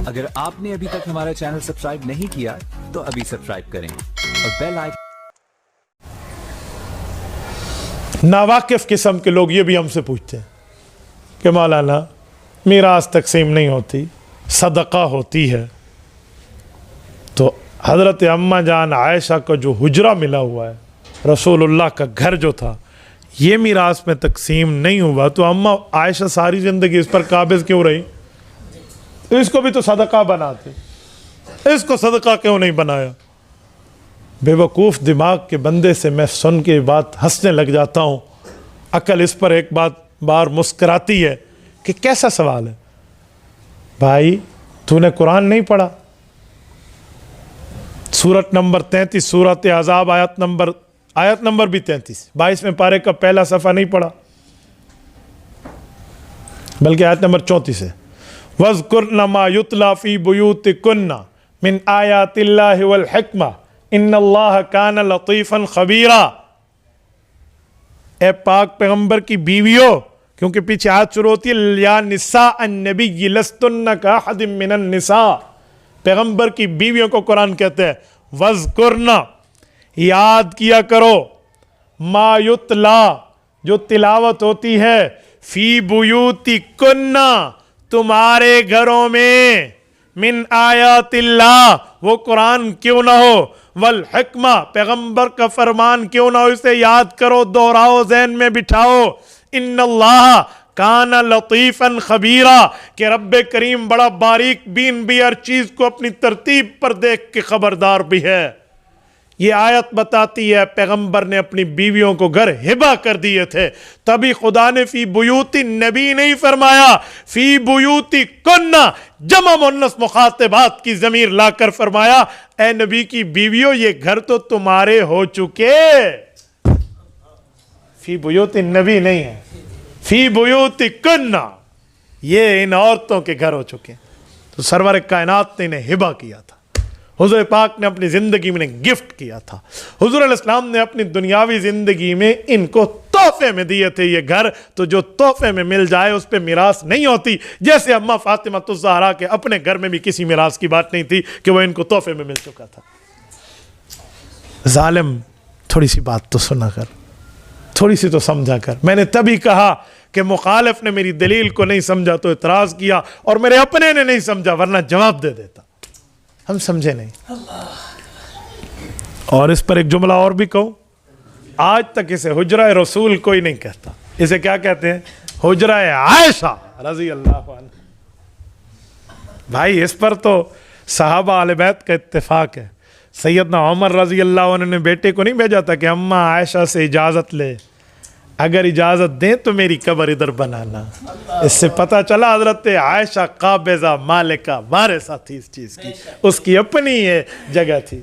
اگر آپ نے ابھی تک ہمارا چینل سبسکرائب نہیں کیا تو ابھی سبسکرائب کریں اور بیل آئیکن. ناواقف قسم کے لوگ یہ بھی ہم سے پوچھتے ہیں کہ مولانا میراث تقسیم نہیں ہوتی، صدقہ ہوتی ہے، تو حضرت اماں جان عائشہ کو جو حجرہ ملا ہوا ہے، رسول اللہ کا گھر جو تھا، یہ میراث میں تقسیم نہیں ہوا، تو اماں عائشہ ساری زندگی اس پر قابض کیوں رہی؟ اس کو بھی تو صدقہ بناتے، اس کو صدقہ کیوں نہیں بنایا؟ بے وقوف دماغ کے بندے سے میں سن کے بات ہنسنے لگ جاتا ہوں. عقل اس پر ایک بار مسکراتی ہے کہ کیسا سوال ہے بھائی، تو نے قرآن نہیں پڑھا؟ سورت نمبر 33 سورت احزاب آیت نمبر بھی 33 22 پارے کا پہلا صفحہ نہیں پڑھا، بلکہ آیت نمبر 34 ہے. وَاذْكُرْنَ مَا يُتْلَى فِي بُيُوتِكُنَّ مِنْ آيَاتِ اللَّهِ وَالْحِكْمَةِ ان اللہ کان لطیفا خبیرا. اے پاک پیغمبر کی بیویوں، کیونکہ پیچھے آیت شروع ہوتی ہے یا نساء النبی لستن کاحد من النساء، پیغمبر کی بیویوں کو قرآن کہتے ہیں وَاذْكُرْنَ، یاد کیا کرو، ما یتلا، جو تلاوت ہوتی ہے، فی بیوتکن، تمہارے گھروں میں، من آیات اللہ، وہ قرآن کیوں نہ ہو، والحکمہ، پیغمبر کا فرمان کیوں نہ ہو، اسے یاد کرو، دہراؤ، ذہن میں بٹھاؤ. ان اللہ کان لطیفا خبیرا، کہ رب کریم بڑا باریک بین بھی، ہر چیز کو اپنی ترتیب پر دیکھ کے خبردار بھی ہے. یہ آیت بتاتی ہے پیغمبر نے اپنی بیویوں کو گھر ہبہ کر دیے تھے، تبھی خدا نے فی بیوت نبی نہیں فرمایا، فی بیوتی کنہ، جمع مؤنث مخاطبات کی ضمیر لا کر فرمایا اے نبی کی بیویوں یہ گھر تو تمہارے ہو چکے. فی بیوت نبی نہیں ہے، فی بیوتی کنہ، یہ ان عورتوں کے گھر ہو چکے. تو سرور کائنات نے انہیں ہبہ کیا تھا، حضور پاک نے اپنی زندگی میں گفٹ کیا تھا، حضور علیہ السلام نے اپنی دنیاوی زندگی میں ان کو تحفے میں دیے تھے یہ گھر. تو جو تحفے میں مل جائے اس پہ میراث نہیں ہوتی، جیسے اماں فاطمہ الزہرا کے اپنے گھر میں بھی کسی میراث کی بات نہیں تھی کہ وہ ان کو تحفے میں مل چکا تھا. ظالم، تھوڑی سی بات تو سنا کر، تھوڑی سی تو سمجھا کر. میں نے تبھی کہا کہ مخالف نے میری دلیل کو نہیں سمجھا تو اعتراض کیا، اور میرے اپنے نے نہیں سمجھا ورنہ جواب دے دیتا. ہم سمجھے نہیں. اور اس پر ایک جملہ اور بھی کہوں، آج تک اسے حجرہ رسول کوئی نہیں کہتا، اسے کیا کہتے ہیں؟ حجرہ عائشہ رضی اللہ عنہ. بھائی اس پر تو صحابہ اہل بیت کا اتفاق ہے. سیدنا عمر رضی اللہ عنہ نے بیٹے کو نہیں بھیجا تھا کہ اماں عائشہ سے اجازت لے، اگر اجازت دیں تو میری قبر ادھر بنانا. اس سے پتہ چلا حضرت عائشہ قابضہ مالکہ وارثہ تھی اس چیز کی، اس کی اپنی یہ جگہ تھی.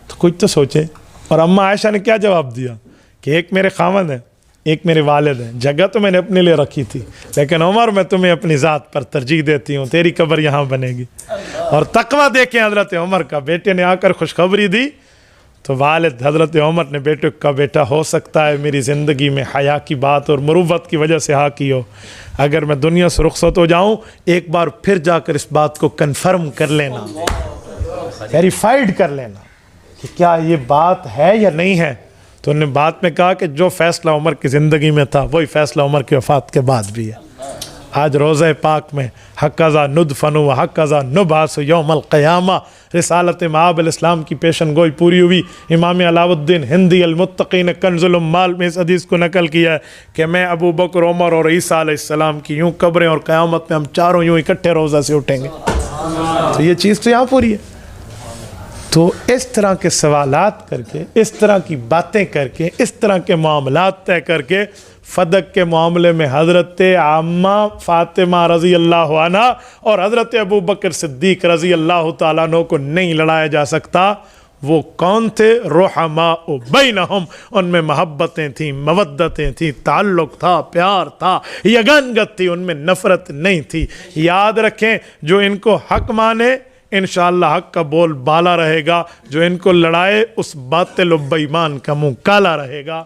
تو کچھ تو سوچیں. اور اماں عائشہ نے کیا جواب دیا کہ ایک میرے خاوند ہیں، ایک میرے والد ہیں، جگہ تو میں نے اپنے لیے رکھی تھی، لیکن عمر میں تمہیں اپنی ذات پر ترجیح دیتی ہوں، تیری قبر یہاں بنے گی. اور تقویٰ دیکھیں حضرت عمر کا، بیٹے نے آ کر خوشخبری دی تو والد حضرت عمر نے بیٹے کا بیٹا ہو سکتا ہے میری زندگی میں حیا کی بات اور مروت کی وجہ سے ہاں کی ہو، اگر میں دنیا سے رخصت ہو جاؤں ایک بار پھر جا کر اس بات کو کنفرم کر لینا، ویریفائیڈ کر لینا کہ کیا یہ بات ہے یا نہیں ہے. تو انہوں نے بات میں کہا کہ جو فیصلہ عمر کی زندگی میں تھا وہی فیصلہ عمر کی وفات کے بعد بھی ہے. آج روضہ پاک میں حقذا ندفن و حقذا نبعث یوم القیامہ، رسالت مآب الاسلام کی پیشن گوئی پوری ہوئی. امام علاء الدین ہندی المتقی نے کنز العمال میں اس حدیث کو نقل کیا ہے کہ میں ابو بکر، عمر اور عیسیٰ علیہ السلام کی یوں قبریں، اور قیامت میں ہم چاروں یوں اکٹھے روضہ سے اٹھیں گے. تو یہ چیز تو یہاں پوری ہے. تو اس طرح کے سوالات کر کے، اس طرح کی باتیں کر کے، اس طرح کے معاملات طے کر کے، فدق کے معاملے میں حضرت عامہ فاطمہ رضی اللہ عنہ اور حضرت ابو بکر صدیق رضی اللہ تعالیٰ عنہ کو نہیں لڑایا جا سکتا. وہ کون تھے؟ رحماء بینہم، ان میں محبتیں تھیں، مودتیں تھیں، تعلق تھا، پیار تھا، یگانگت تھی، ان میں نفرت نہیں تھی. یاد رکھیں جو ان کو حق مانے انشاءاللہ حق کا بول بالا رہے گا، جو ان کو لڑائے اس باطل و بے ایمان کا منہ کالا رہے گا.